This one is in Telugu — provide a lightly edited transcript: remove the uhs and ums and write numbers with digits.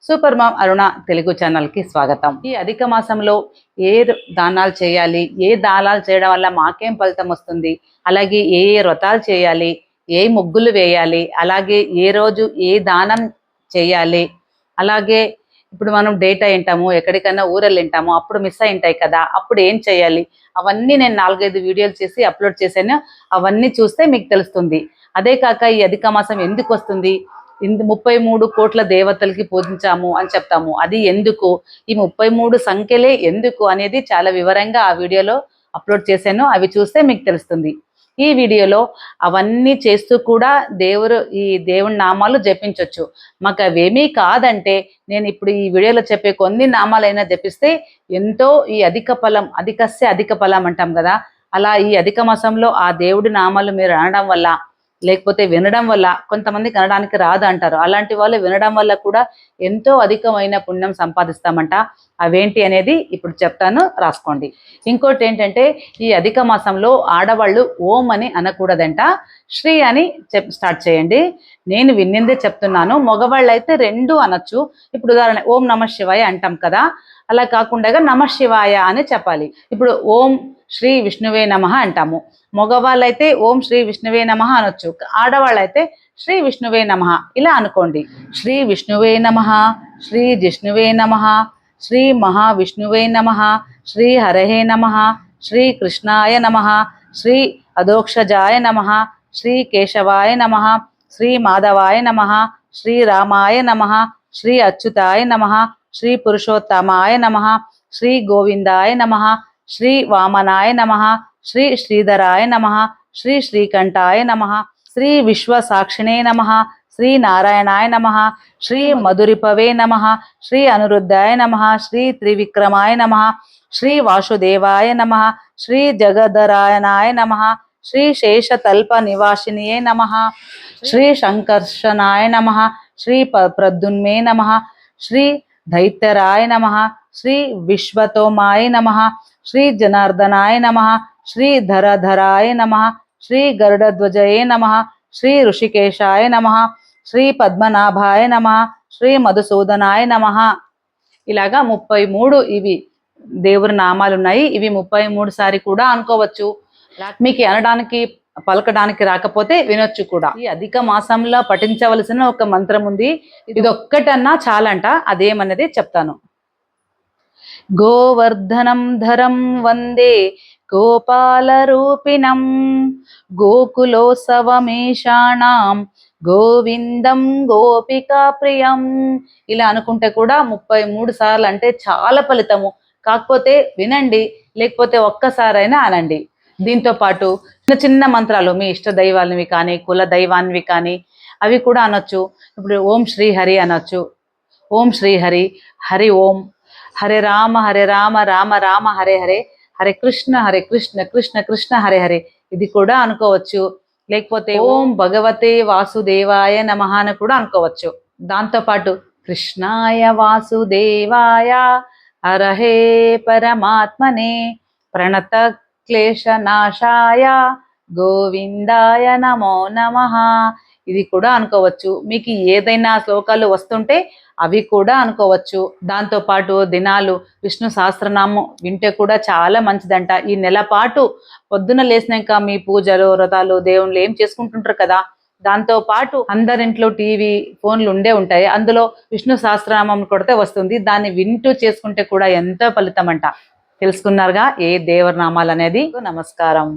సూపర్ మామ్ అరుణ తెలుగు ఛానల్కి స్వాగతం. ఈ అధిక మాసంలో ఏ దానాలు చేయాలి, ఏ దానాలు చేయడం వల్ల మాకేం ఫలితం వస్తుంది, అలాగే ఏ ఏ వ్రతాలు చేయాలి, ఏ ముగ్గులు వేయాలి, అలాగే ఏ రోజు ఏ దానం చేయాలి, అలాగే ఇప్పుడు మనం డేటా వింటాము, ఎక్కడికైనా ఊరెళ్ళి వింటాము, అప్పుడు మిస్ అయి ఉంటాయి కదా, అప్పుడు ఏం చేయాలి, అవన్నీ నేను 4-5 వీడియోలు చేసి అప్లోడ్ చేశాను. అవన్నీ చూస్తే మీకు తెలుస్తుంది. అదే కాక ఈ అధిక మాసం ఎందుకు వస్తుంది, 33 కోట్ల దేవతలకి పూజించాము అని చెప్తాము, అది ఎందుకు, ఈ 33 సంఖ్యలే ఎందుకు అనేది చాలా వివరంగా ఆ వీడియోలో అప్లోడ్ చేశాను. అవి చూస్తే మీకు తెలుస్తుంది. ఈ వీడియోలో అవన్నీ చేస్తూ కూడా ఈ దేవుని నామాలు జపించవచ్చు. మాకు అవేమీ కాదంటే నేను ఇప్పుడు ఈ వీడియోలో చెప్పే కొన్ని నామాలైనా జపిస్తే ఎంతో ఈ అధిక ఫలం, అధికస్య అధిక ఫలం అంటాం కదా, అలా ఈ అధిక మాసంలో ఆ దేవుడి నామాలు మీరు అనడం వల్ల, లేకపోతే వినడం వల్ల, కొంతమందికి అనడానికి రాదు అంటారు, అలాంటి వాళ్ళు వినడం వల్ల కూడా ఎంతో అధికమైన పుణ్యం సంపాదిస్తామంట. అవేంటి అనేది ఇప్పుడు చెప్తాను, రాసుకోండి. ఇంకోటి ఏంటంటే, ఈ అధిక మాసంలో ఆడవాళ్ళు ఓం అని అనకూడదంట, శ్రీ అని స్టార్ట్ చేయండి. నేను విన్నిందే చెప్తున్నాను. మగవాళ్ళు అయితే 2 అనొచ్చు. ఇప్పుడు ఉదాహరణ ఓం నమ శివాయ అంటాం కదా, అలా కాకుండా నమ శివాయ అని చెప్పాలి. ఇప్పుడు ఓం శ్రీ విష్ణువే నమః అంటాము. మగవాళ్ళైతే ఓం శ్రీ విష్ణువే నమః అనొచ్చు, ఆడవాళ్ళైతే శ్రీ విష్ణువే నమః ఇలా అనుకోండి. శ్రీ విష్ణువే నమః, శ్రీ జిష్ణువే నమః, శ్రీ మహావిష్ణువే నమః, శ్రీ హరహే నమః, శ్రీ కృష్ణాయ నమః, శ్రీ అధోక్షజాయ నమః, శ్రీ కేశవాయ నమః, శ్రీ మాధవాయ నమః, శ్రీ రామాయ నమః, శ్రీ అచ్యుతాయ నమః, శ్రీ పురుషోత్తమాయ నమః, శ్రీ గోవిందాయ నమః, శ్రీ వామనాయ నమః, శ్రీ శ్రీధరాయ నమః, శ్రీ శ్రీకంఠాయ నమః, శ్రీ విశ్వసాక్షిణే నమః, శ్రీ నారాయణాయ నమః, శ్రీ మధురిపవే నమః, శ్రీ అనిరుద్ధాయ నమః, శ్రీ త్రివిక్రమాయ నమః, శ్రీ వాసుదేవాయ నమః, శ్రీ జగధరాయణాయ నమః, శ్రీ శేషతల్ప నివాసినియే నమః, శ్రీ సంకర్షణాయ నమః, శ్రీ ప్రద్యున్మే నమః, శ్రీ దైత్యరాయ నమః, శ్రీ విశ్వతోమాయ నమః, శ్రీ జనార్దనాయ నమః, శ్రీ ధరధరాయ నమః, శ్రీ గరుడధ్వజయే నమః, శ్రీ ఋషికేశాయ నమః, శ్రీ పద్మనాభాయ నమః, శ్రీ మధుసూదనాయ నమః. ఇలాగా 33 ఇవి దేవుని నామాలు ఉన్నాయి. ఇవి 33 సారి కూడా అనుకోవచ్చు. మీకు అనడానికి పలకడానికి రాకపోతే వినొచ్చు కూడా. ఈ అధిక మాసంలో పఠించవలసిన ఒక మంత్రం ఉంది, ఇది ఒక్కటన్నా చాలంట. అదేమన్నది చెప్తాను. గోవర్ధనం ధరం వందే గోపాలరూపిణం గోకులోత్సవమేషాణం గోవిందం గోపికా ప్రియం. ఇలా అనుకుంటే కూడా 33 సార్లు అంటే చాలా ఫలితము. కాకపోతే వినండి, లేకపోతే ఒక్కసారైనా అనండి. దీంతో పాటు చిన్న చిన్న మంత్రాలు మీ ఇష్ట దైవాలవి కానీ, కుల దైవాన్వి కానీ అవి కూడా అనొచ్చు. ఇప్పుడు ఓం శ్రీహరి అనొచ్చు. ఓం శ్రీహరి, హరి ఓం, హరే రామ రామ రామ హరే హరే, హరే కృష్ణ కృష్ణ కృష్ణ హరే హరే, ఇది కూడా అనుకోవచ్చు. లేకపోతే ఓం భగవతే వాసుదేవాయ నమః అని కూడా అనుకోవచ్చు. దాంతోపాటు కృష్ణాయ వాసుదేవాయ అరహే పరమాత్మనే ప్రణత క్లేశనాశాయ గోవిందాయ నమో నమః, ఇది కూడా అనుకోవచ్చు. మీకు ఏదైనా శ్లోకాలు వస్తుంటే అవి కూడా అనుకోవచ్చు. దాంతో పాటు దినాలు విష్ణు సహస్రనామం వింటే కూడా చాలా మంచిదంట. ఈ నెల పాటు పొద్దున లేసినాక మీ పూజలు వ్రతాలు దేవుళ్ళు ఏం చేసుకుంటుంటారు కదా, దాంతో పాటు అందరింట్లో టీవీ ఫోన్లు ఉంటాయి. అందులో విష్ణు సహస్రనామం కొడితే వస్తుంది. దాన్ని వింటూ చేసుకుంటే కూడా ఎంతో ఫలితం అంట. తెలుసుకున్నారుగా ఏ దేవర నామాలు అనేది. నమస్కారం.